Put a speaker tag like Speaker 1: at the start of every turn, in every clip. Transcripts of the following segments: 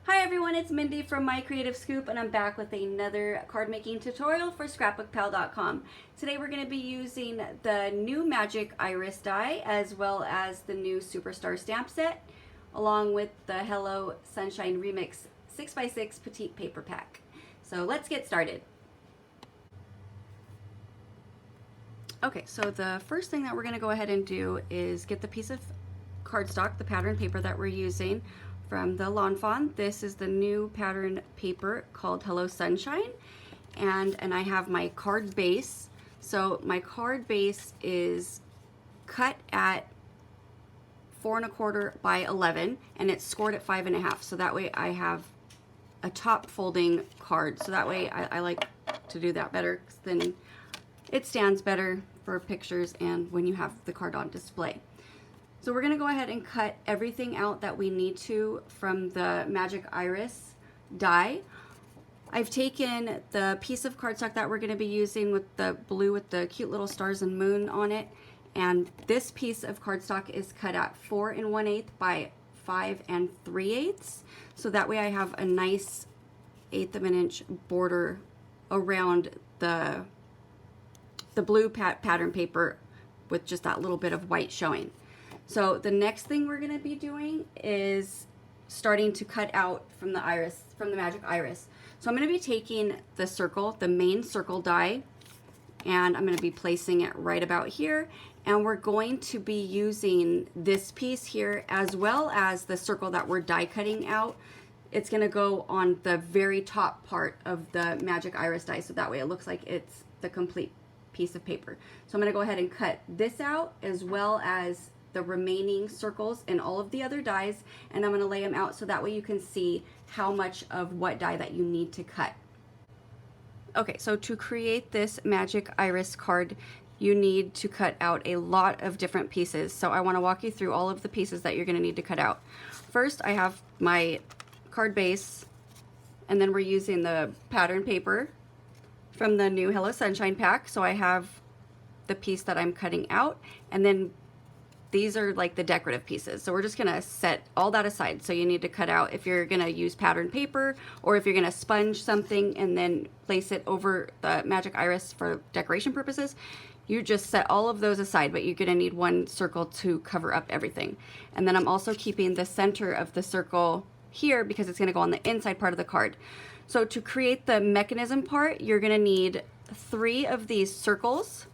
Speaker 1: Hi everyone, it's Mindy from My Creative Scoop, and I'm back with another card making tutorial for scrapbookpal.com. Today we're going to be using the new Magic Iris die as well as the new Superstar stamp set along with the Hello Sunshine Remix 6x6 Petite paper pack. So let's get started. Okay, so the first thing that we're going to go ahead and do is get the piece of cardstock, the pattern paper that we're using from the Fawn. This is the new pattern paper called Hello Sunshine, and I have my card base. So my card base is cut at 4 1/4 by 11, and it's scored at 5 1/2. So that way I have a top folding card. So that way I like to do that better, 'cause then it stands better for pictures and when you have the card on display. So we're going to go ahead and cut everything out that we need to from the Magic Iris die. I've taken the piece of cardstock that we're going to be using with the blue with the cute little stars and moon on it, and this piece of cardstock is cut at 4 1/8 by 5 3/8, so that way I have a nice 1/8 of an inch border around the blue pattern paper with just that little bit of white showing. So the next thing we're going to be doing is starting to cut out from the iris, from the Magic Iris. So I'm going to be taking the circle, the main circle die, and I'm going to be placing it right about here. And we're going to be using this piece here as well as the circle that we're die cutting out. It's going to go on the very top part of the Magic Iris die, so that way it looks like it's the complete piece of paper. So I'm going to go ahead and cut this out as well as the remaining circles and all of the other dies, and I'm going to lay them out so that way you can see how much of what die that you need to cut. Okay, so to create this Magic Iris card, you need to cut out a lot of different pieces. So I want to walk you through all of the pieces that you're going to need to cut out. First, I have my card base, and then we're using the pattern paper from the new Hello Sunshine pack. So I have the piece that I'm cutting out, and then these are like the decorative pieces. So we're just gonna set all that aside. So you need to cut out if you're gonna use pattern paper or if you're gonna sponge something and then place it over the Magic Iris for decoration purposes. You just set all of those aside, but you're gonna need one circle to cover up everything. And then I'm also keeping the center of the circle here because it's gonna go on the inside part of the card. So to create the mechanism part, you're gonna need 3 of these circles.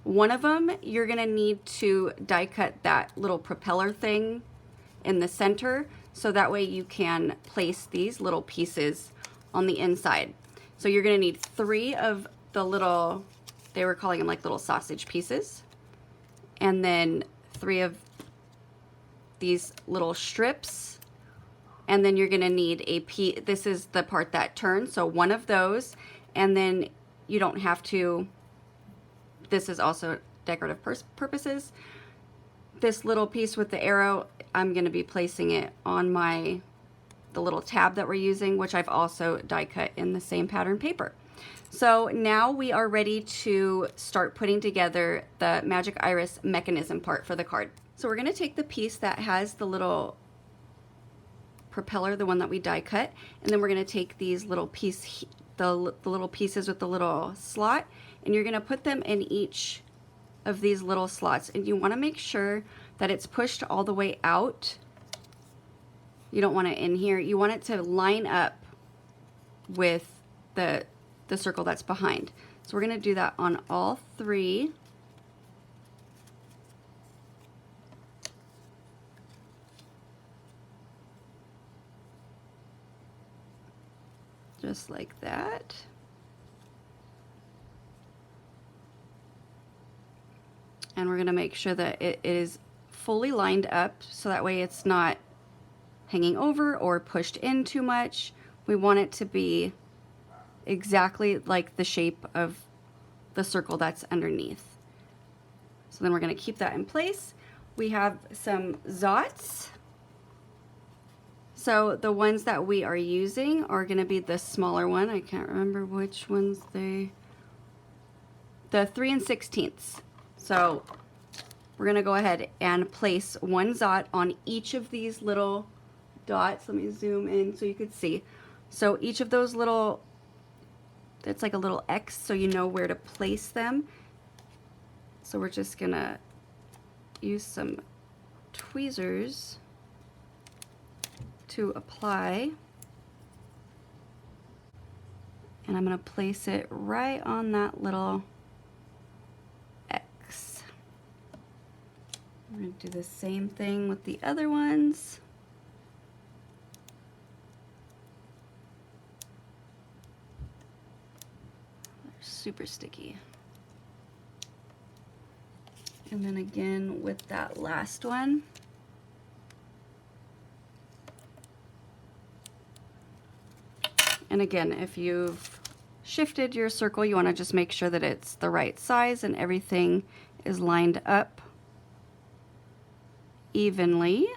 Speaker 1: One of them, you're gonna need to die cut that little propeller thing in the center, so that way you can place these little pieces on the inside. So you're gonna need 3 of the little, they were calling them like little sausage pieces, and then 3 of these little strips, and then you're gonna need a piece, this is the part that turns, so 1 of those, and then you don't have to, this is also decorative purposes. This little piece with the arrow, I'm going to be placing it on the little tab that we're using, which I've also die cut in the same pattern paper. So now we are ready to start putting together the Magic Iris mechanism part for the card. So we're going to take the piece that has the little propeller, the one that we die cut, and then we're going to take these little the little pieces with the little slot, and you're going to put them in each of these little slots, and you want to make sure that it's pushed all the way out. You don't want it in here. You want it to line up with the circle that's behind. So we're going to do that on all 3. Just like that. And we're going to make sure that it is fully lined up so that way it's not hanging over or pushed in too much. We want it to be exactly like the shape of the circle that's underneath. So then we're going to keep that in place. We have some Zots. So the ones that we are using are going to be the smaller one. I can't remember which ones the 3 1/16. So we're going to go ahead and place 1 Zot on each of these little dots. Let me zoom in so you could see. So each of those little, it's like a little X so you know where to place them. So we're just gonna use some tweezers to apply. And I'm gonna place it right on that little X. We're gonna do the same thing with the other ones. They're super sticky. And then again with that last one. And again, if you've shifted your circle, you want to just make sure that it's the right size and everything is lined up evenly.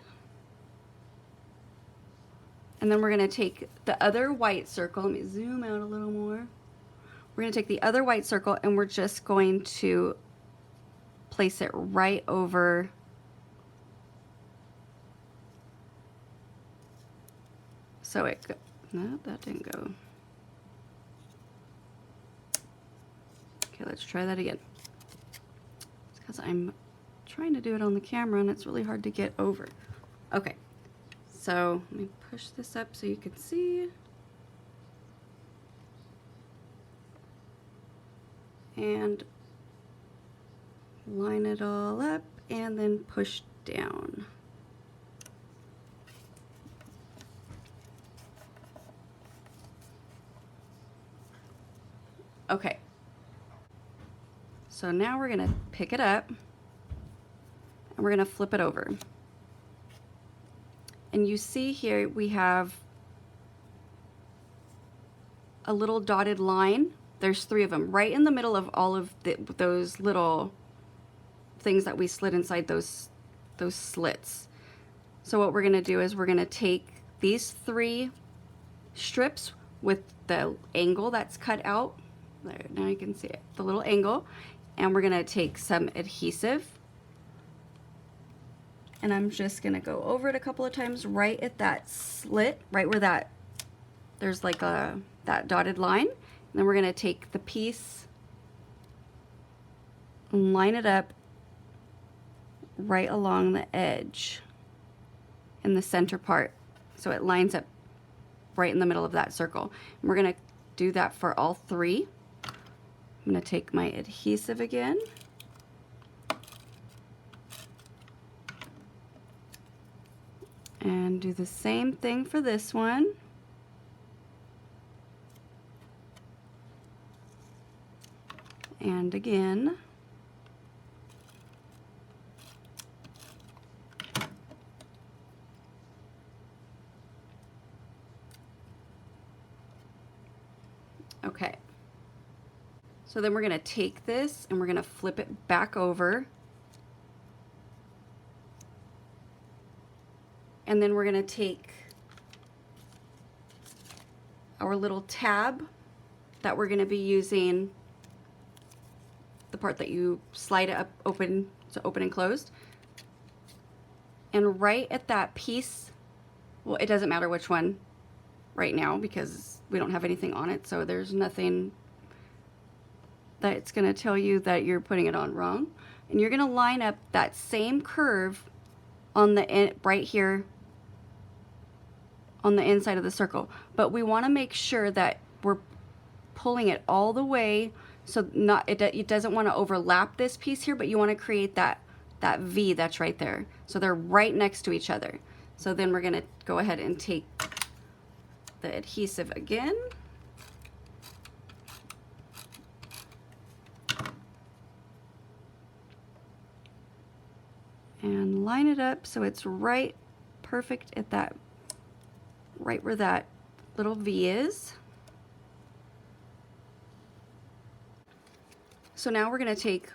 Speaker 1: And then we're going to take the other white circle. Let me zoom out a little more. We're going to take the other white circle and we're just going to place it right over so it goes. No, that didn't go. Okay, let's try that again. It's because I'm trying to do it on the camera and it's really hard to get over. Okay, so let me push this up so you can see. And line it all up and then push down. Okay, so now we're gonna pick it up and we're gonna flip it over. And you see here we have a little dotted line. There's 3 of them right in the middle of all of those little things that we slid inside those slits. So what we're gonna do is we're gonna take these 3 strips with the angle that's cut out. There, now you can see it, the little angle, and we're gonna take some adhesive and I'm just gonna go over it a couple of times right at that slit, right where there's like that dotted line, and then we're gonna take the piece and line it up right along the edge in the center part so it lines up right in the middle of that circle. And we're gonna do that for all 3. I'm going to take my adhesive again. And do the same thing for this one. And again. Okay. So then we're going to take this and we're going to flip it back over. And then we're going to take our little tab that we're going to be using, the part that you slide it up, open, so open and closed. And right at that piece, well, it doesn't matter which one right now because we don't have anything on it, so there's nothing that's going to tell you that you're putting it on wrong. And you're going to line up that same curve on the end, right here on the inside of the circle. But we want to make sure that we're pulling it all the way, so it doesn't want to overlap this piece here, but you want to create that V that's right there. So they're right next to each other. So then we're going to go ahead and take the adhesive again. And line it up so it's right perfect at that, right where that little V is. So now we're going to take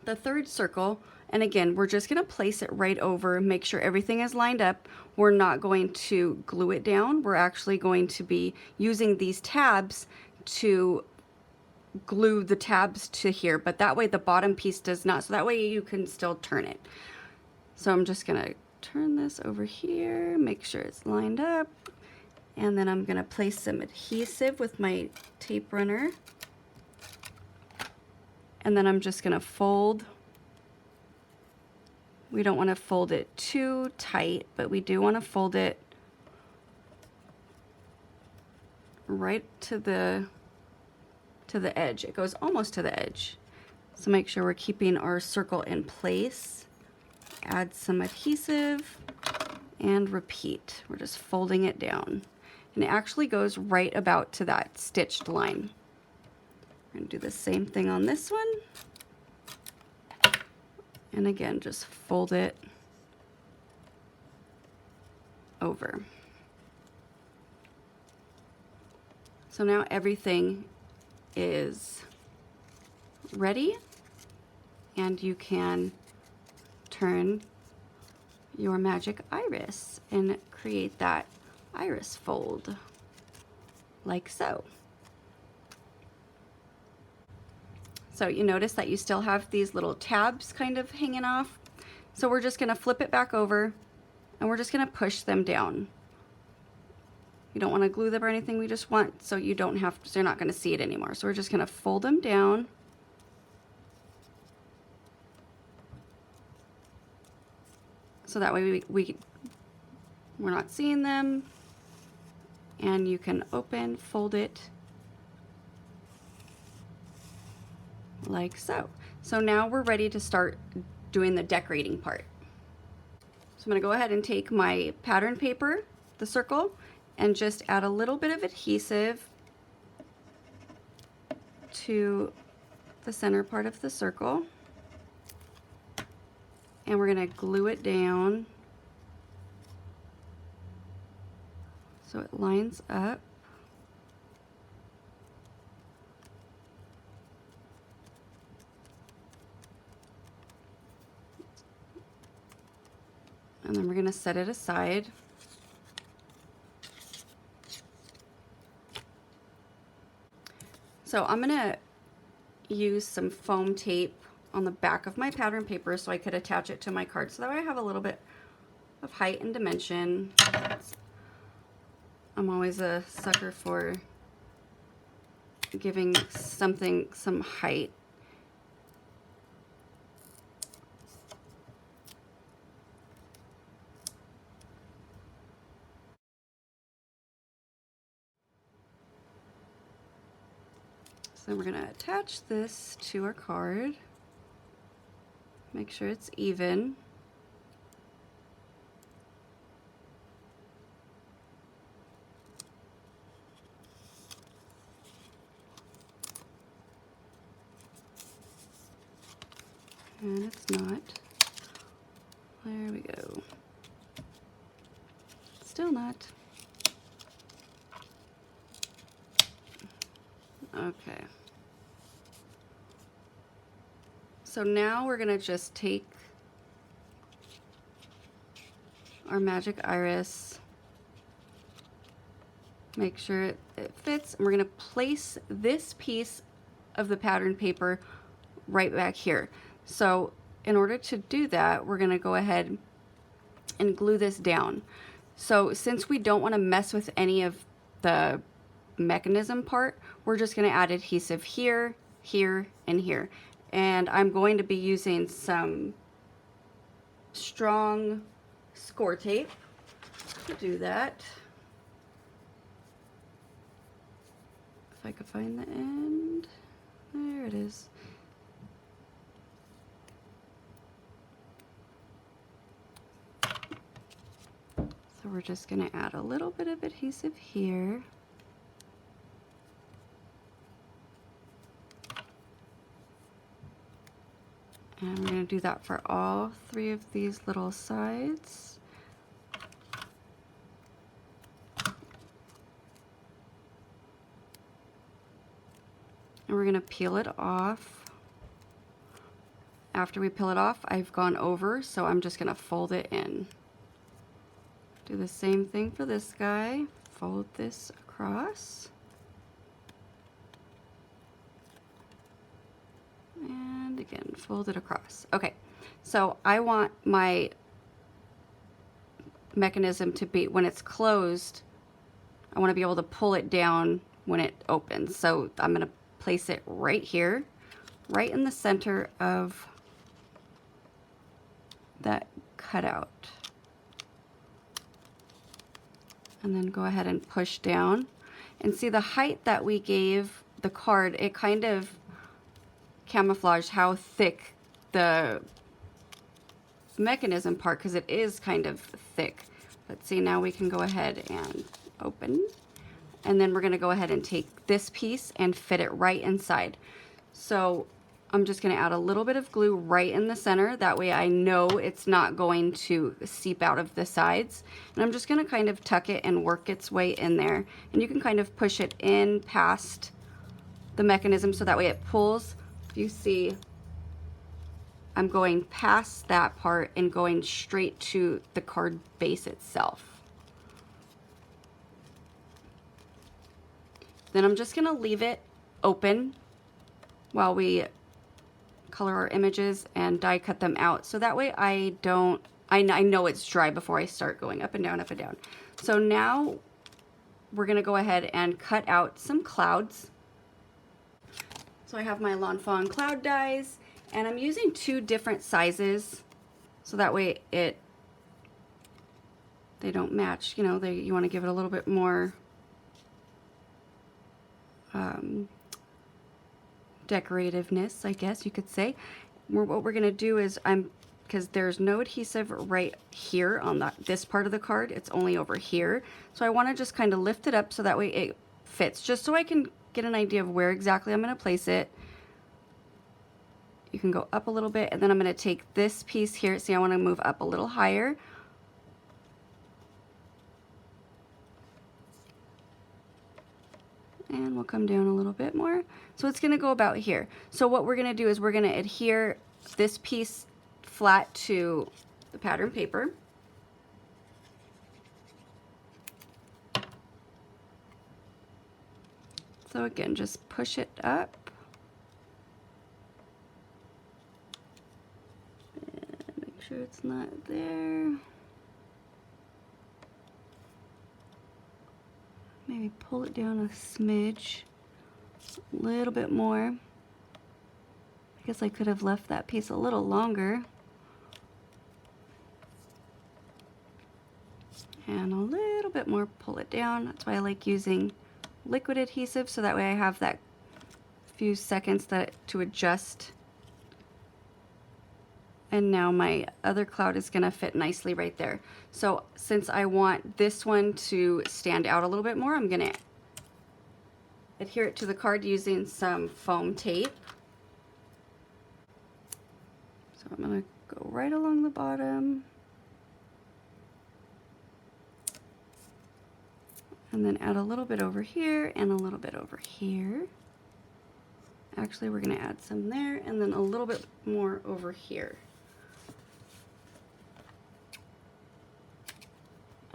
Speaker 1: the 3rd circle, and again we're just going to place it right over, make sure everything is lined up. We're not going to glue it down. We're actually going to be using these tabs to glue the tabs to here, but that way the bottom piece does not, so that way you can still turn it. So I'm just gonna turn this over here, make sure it's lined up, and then I'm gonna place some adhesive with my tape runner, and then I'm just gonna fold. We don't wanna fold it too tight, but we do wanna fold it right to the edge. It goes almost to the edge. So make sure we're keeping our circle in place. Add some adhesive and repeat. We're just folding it down. And it actually goes right about to that stitched line. We're gonna do the same thing on this one. And again, just fold it over. So now everything is ready, and you can turn your magic iris and create that iris fold like so. So you notice that you still have these little tabs kind of hanging off. So we're just gonna flip it back over and we're just gonna push them down. You don't want to glue them or anything, we just want so you don't have to, so you're not going to see it anymore. So we're just going to fold them down. So that way we're not seeing them. And you can open, fold it like so. So now we're ready to start doing the decorating part. So I'm going to go ahead and take my pattern paper, the circle, and just add a little bit of adhesive to the center part of the circle. And we're going to glue it down so it lines up. And then we're going to set it aside. So I'm gonna use some foam tape on the back of my pattern paper so I could attach it to my card. So that way I have a little bit of height and dimension. I'm always a sucker for giving something some height. So then we're going to attach this to our card. Make sure it's even. And it's not. There we go. Still not. Okay. So now we're gonna just take our magic iris, make sure it fits, and we're gonna place this piece of the pattern paper right back here. So in order to do that, we're gonna go ahead and glue this down. So since we don't want to mess with any of the mechanism part, we're just going to add adhesive here, here, and here. And I'm going to be using some strong score tape to do that. If I could find the end. There it is. So we're just going to add a little bit of adhesive here. And we're going to do that for all three of these little sides. And we're going to peel it off. After we peel it off, I've gone over, so I'm just going to fold it in. Do the same thing for this guy. Fold this across. And again, fold it across. Okay, so I want my mechanism to be, when it's closed, I want to be able to pull it down when it opens. So I'm going to place it right here, right in the center of that cutout. And then go ahead and push down. And see the height that we gave the card, it kind of camouflaged how thick the mechanism part, because it is kind of thick. But see, now we can go ahead and open. And then we're going to go ahead and take this piece and fit it right inside. So I'm just going to add a little bit of glue right in the center. That way I know it's not going to seep out of the sides. And I'm just going to kind of tuck it and work its way in there. And you can kind of push it in past the mechanism so that way it pulls. You see, I'm going past that part and going straight to the card base itself. Then I'm just going to leave it open while we color our images and die cut them out. So that way I know it's dry before I start going up and down, up and down. So now we're going to go ahead and cut out some clouds. So I have my Lawn Fawn cloud dies, and I'm using 2 different sizes so that way they don't match. You know, you want to give it a little bit more decorativeness, I guess you could say. What we're going to do is, because there's no adhesive right here on this part of the card, it's only over here. So I want to just kind of lift it up so that way it fits, just so I can get an idea of where exactly I'm going to place it. You can go up a little bit, and then I'm going to take this piece here. See, I want to move up a little higher. And we'll come down a little bit more. So it's going to go about here. So what we're going to do is we're going to adhere this piece flat to the pattern paper. So again, just push it up. And make sure it's not there. Maybe pull it down a smidge, a little bit more. I guess I could have left that piece a little longer. And a little bit more, pull it down. That's why I like using liquid adhesive, so that way I have that few seconds to adjust. And now my other cloud is gonna fit nicely right there. So since I want this one to stand out a little bit more, I'm gonna adhere it to the card using some foam tape. So I'm gonna go right along the bottom. And then add a little bit over here and a little bit over here. Actually, we're gonna add some there and then a little bit more over here.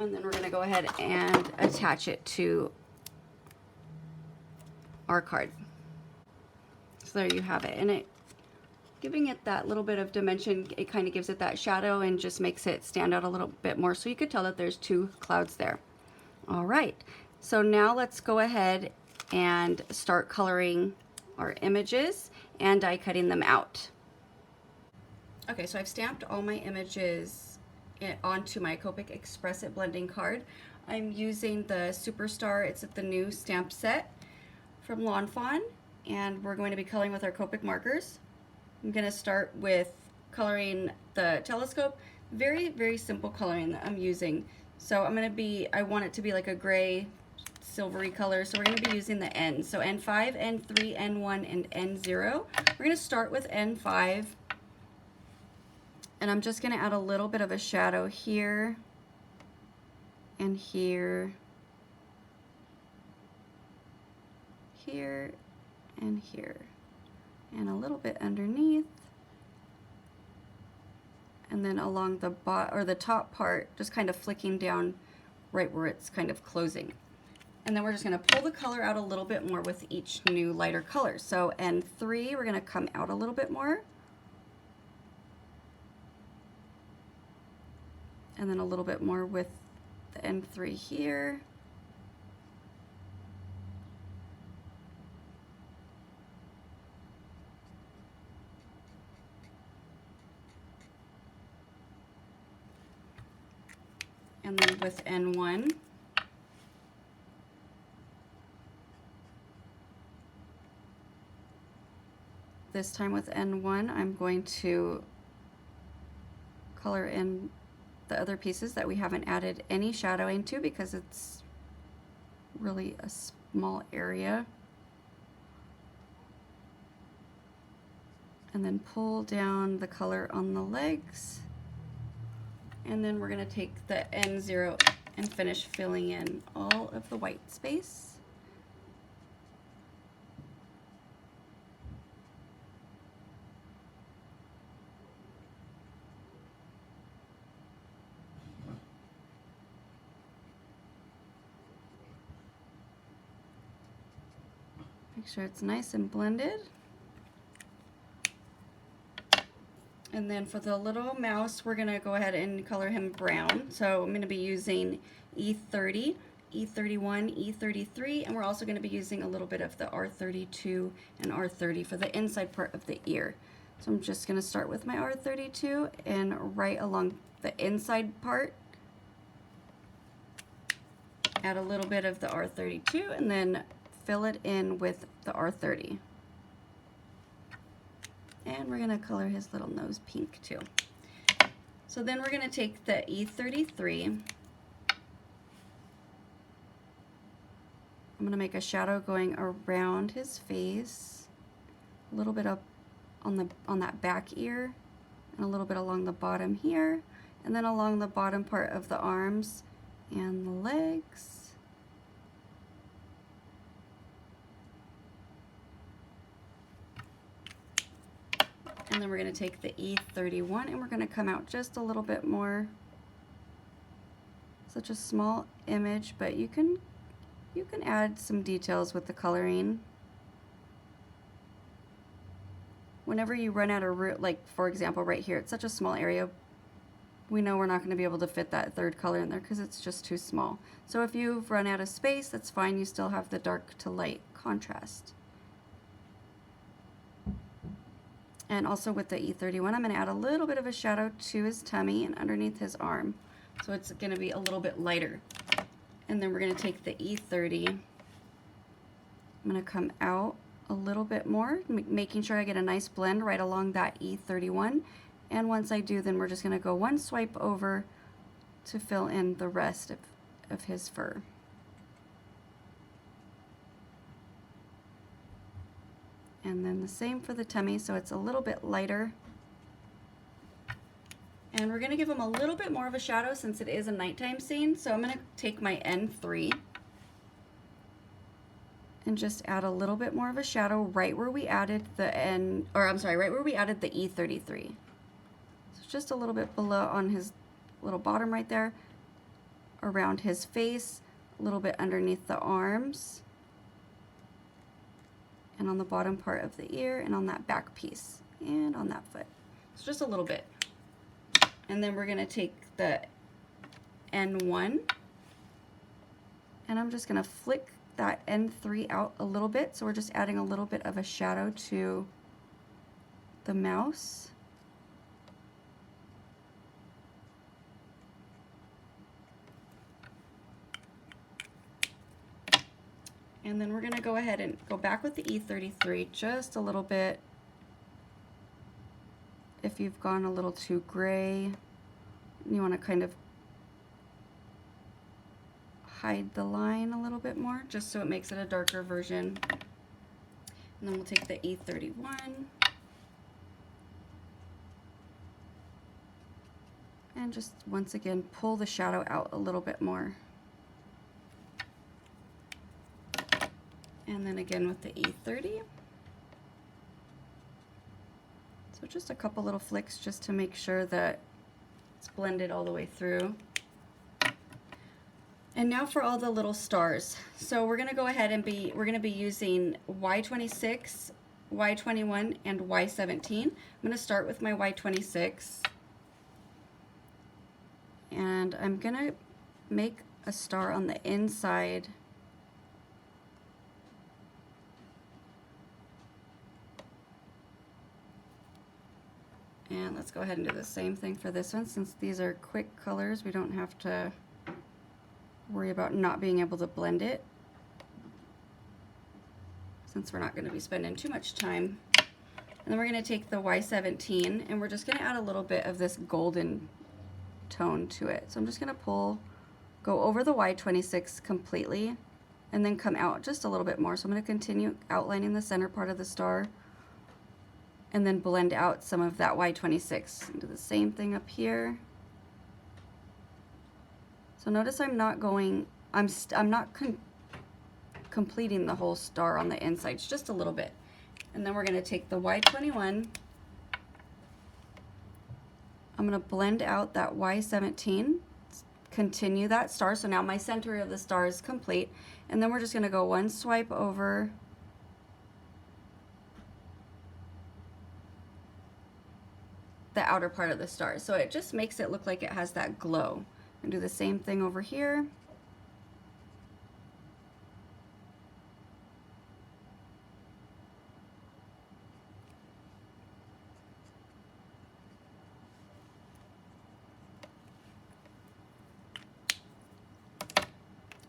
Speaker 1: And then we're gonna go ahead and attach it to our card. So there you have it. And giving it that little bit of dimension, it kind of gives it that shadow and just makes it stand out a little bit more. So you could tell that there's 2 clouds there. All right, so now let's go ahead and start coloring our images and die cutting them out. Okay, so I've stamped all my images onto my Copic Express It blending card. I'm using the Superstar, it's the new stamp set from Lawn Fawn, and we're going to be coloring with our Copic markers. I'm going to start with coloring the telescope. Very, very simple coloring that I'm using. So I want it to be like a gray, silvery color, so we're going to be using the N. So N5, N3, N1, and N0. We're going to start with N5. And I'm just going to add a little bit of a shadow here and here, here and here, and a little bit underneath, and then along the the top part, just kind of flicking down right where it's kind of closing. And then we're just going to pull the color out a little bit more with each new lighter color. So N3, we're going to come out a little bit more. and then a little bit more with the N3 here. And then with N1. This time with N1, I'm going to color in the other pieces that we haven't added any shadowing to because it's really a small area. And then pull down the color on the legs. And then we're going to take the N0 and finish filling in all of the white space. Make sure it's nice and blended. And then for the little mouse, we're going to go ahead and color him brown. So I'm going to be using E30, E31, E33, and we're also going to be using a little bit of the R32 and R30 for the inside part of the ear. So I'm just going to start with my R32 and right along the inside part, add a little bit of the R32 and then fill it in with the R30. And we're going to color his little nose pink too. So then we're going to take the E33. I'm going to make a shadow going around his face, a little bit up on that back ear, and a little bit along the bottom here, and then along the bottom part of the arms and the legs. And then we're going to take the E31 and we're going to come out just a little bit more. Such a small image, but you can add some details with the coloring. Whenever you run out of room, like for example right here, it's such a small area, we know we're not going to be able to fit that third color in there because it's just too small. So if you've run out of space, that's fine, you still have the dark to light contrast. And also with the E31, I'm going to add a little bit of a shadow to his tummy and underneath his arm. So it's going to be a little bit lighter. And then we're going to take the E30. I'm going to come out a little bit more, making sure I get a nice blend right along that E31. And once I do, then we're just going to go one swipe over to fill in the rest of his fur. And then the same for the tummy, so it's a little bit lighter. And we're going to give him a little bit more of a shadow since it is a nighttime scene. So I'm going to take my N3 and just add a little bit more of a shadow right where we added the right where we added the E33. So just a little bit below on his little bottom right there, around his face, a little bit underneath the arms, and on the bottom part of the ear, and on that back piece, and on that foot. So just a little bit. And then we're going to take the N1, and I'm just going to flick that N3 out a little bit. So we're just adding a little bit of a shadow to the mouse. And then we're going to go ahead and go back with the E33 just a little bit. If you've gone a little too gray, you want to kind of hide the line a little bit more, just so it makes it a darker version. And then we'll take the E31 and just once again pull the shadow out a little bit more. And then again with the E30. So just a couple little flicks just to make sure that it's blended all the way through. And now for all the little stars. So we're going to go ahead and we're going to be using Y26, Y21, and Y17. I'm going to start with my Y26. And I'm gonna make a star on the inside. And let's go ahead and do the same thing for this one. Since these are quick colors, we don't have to worry about not being able to blend it, since we're not going to be spending too much time. And then we're going to take the Y17 and we're just going to add a little bit of this golden tone to it. So I'm just going to go over the Y26 completely and then come out just a little bit more. So I'm going to continue outlining the center part of the star and then blend out some of that Y26. And do the same thing up here. So notice I'm not completing the whole star on the insides, just a little bit. And then we're going to take the Y21. I'm going to blend out that Y17, continue that star. So now my center of the star is complete. And then we're just going to go one swipe over the outer part of the star. So it just makes it look like it has that glow. And do the same thing over here.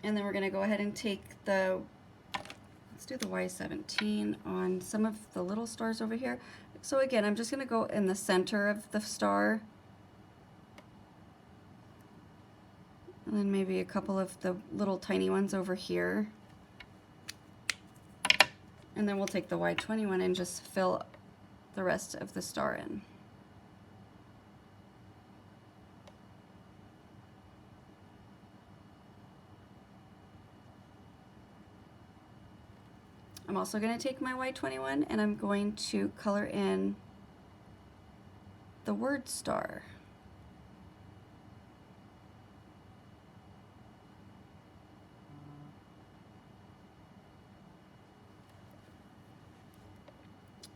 Speaker 1: And then we're going to go ahead and take let's do the Y17 on some of the little stars over here. So again, I'm just going to go in the center of the star. And then maybe a couple of the little tiny ones over here. And then we'll take the Y21 and just fill the rest of the star in. I'm also going to take my Y21 and I'm going to color in the word star.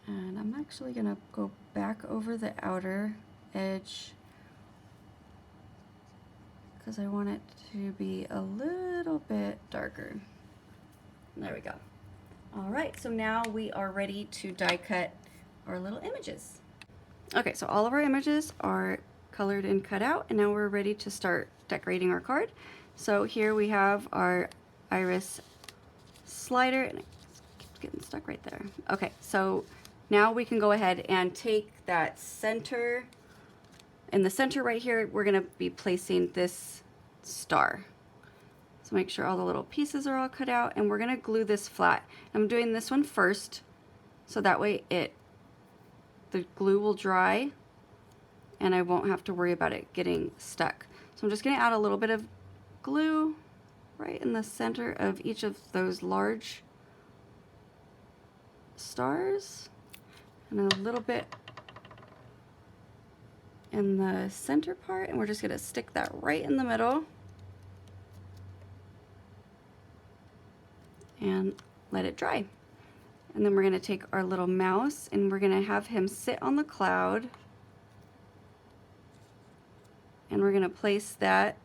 Speaker 1: And I'm actually going to go back over the outer edge because I want it to be a little bit darker. There we go. All right, so now we are ready to die cut our little images. Okay, so all of our images are colored and cut out, and now we're ready to start decorating our card. So here we have our iris slider, and it's getting stuck right there. Okay, so now we can go ahead and take that center. In the center right here, we're gonna be placing this star. So make sure all the little pieces are all cut out, and we're gonna glue this flat. I'm doing this one first, so that way the glue will dry and I won't have to worry about it getting stuck. So I'm just gonna add a little bit of glue right in the center of each of those large stars, and a little bit in the center part, and we're just gonna stick that right in the middle and let it dry. And then we're gonna take our little mouse and we're gonna have him sit on the cloud, and we're gonna place that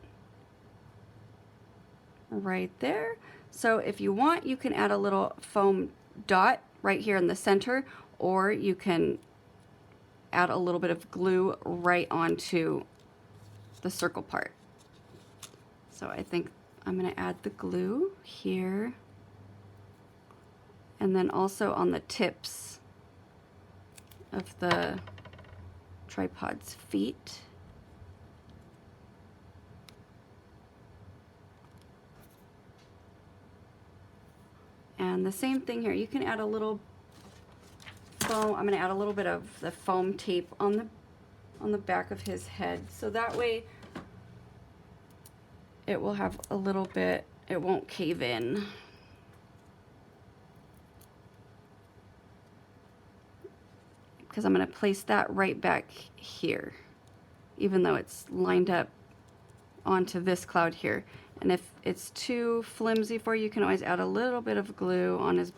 Speaker 1: right there. So if you want, you can add a little foam dot right here in the center, or you can add a little bit of glue right onto the circle part. So I think I'm gonna add the glue here, and then also on the tips of the tripod's feet. And the same thing here. You can add a little foam. I'm going to add a little bit of the foam tape on the back of his head, so that way it will have a little bit, it won't cave in. Because I'm going to place that right back here, even though it's lined up onto this cloud here. And if it's too flimsy for you, you can always add a little bit of glue on his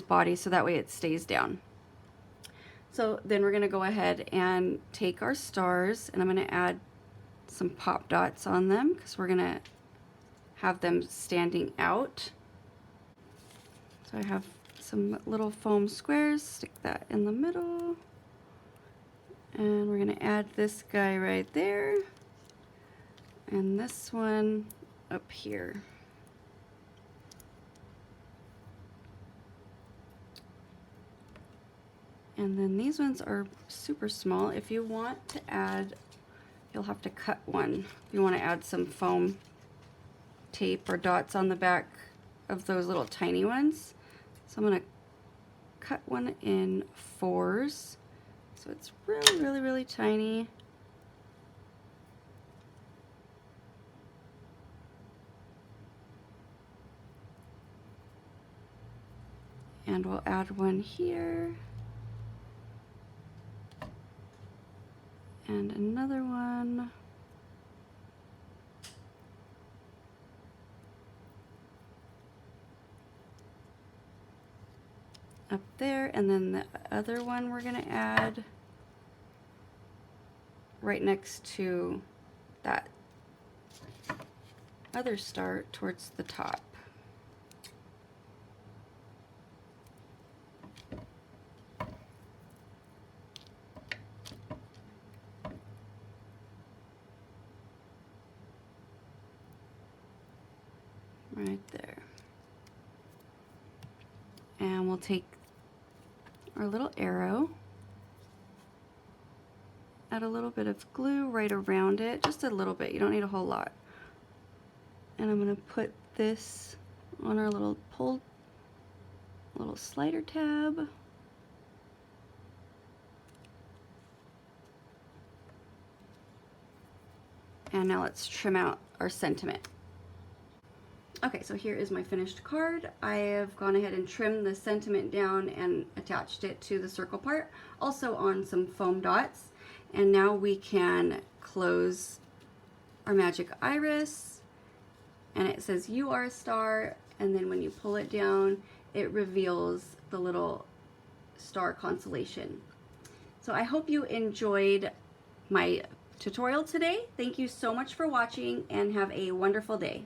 Speaker 1: body, so that way it stays down. So then we're going to go ahead and take our stars, and I'm going to add some pop dots on them because we're gonna have them standing out. So I have some little foam squares, stick that in the middle. And we're gonna add this guy right there. And this one up here. And then these ones are super small. If you want to add, you'll have to cut one. If you want to add some foam tape or dots on the back of those little tiny ones. So I'm gonna cut one in 4s. So it's really, really, really tiny. And we'll add one here. And another one. Up there, and then the other one we're gonna add right next to that other star towards the top. Right there. And we'll take our little arrow, add a little bit of glue right around it, just a little bit, you don't need a whole lot. And I'm going to put this on our little slider tab. And now let's trim out our sentiment. Okay, so here is my finished card. I have gone ahead and trimmed the sentiment down and attached it to the circle part, also on some foam dots. And now we can close our magic iris, and it says you are a star, and then when you pull it down, it reveals the little star constellation. So I hope you enjoyed my tutorial today. Thank you so much for watching, and have a wonderful day.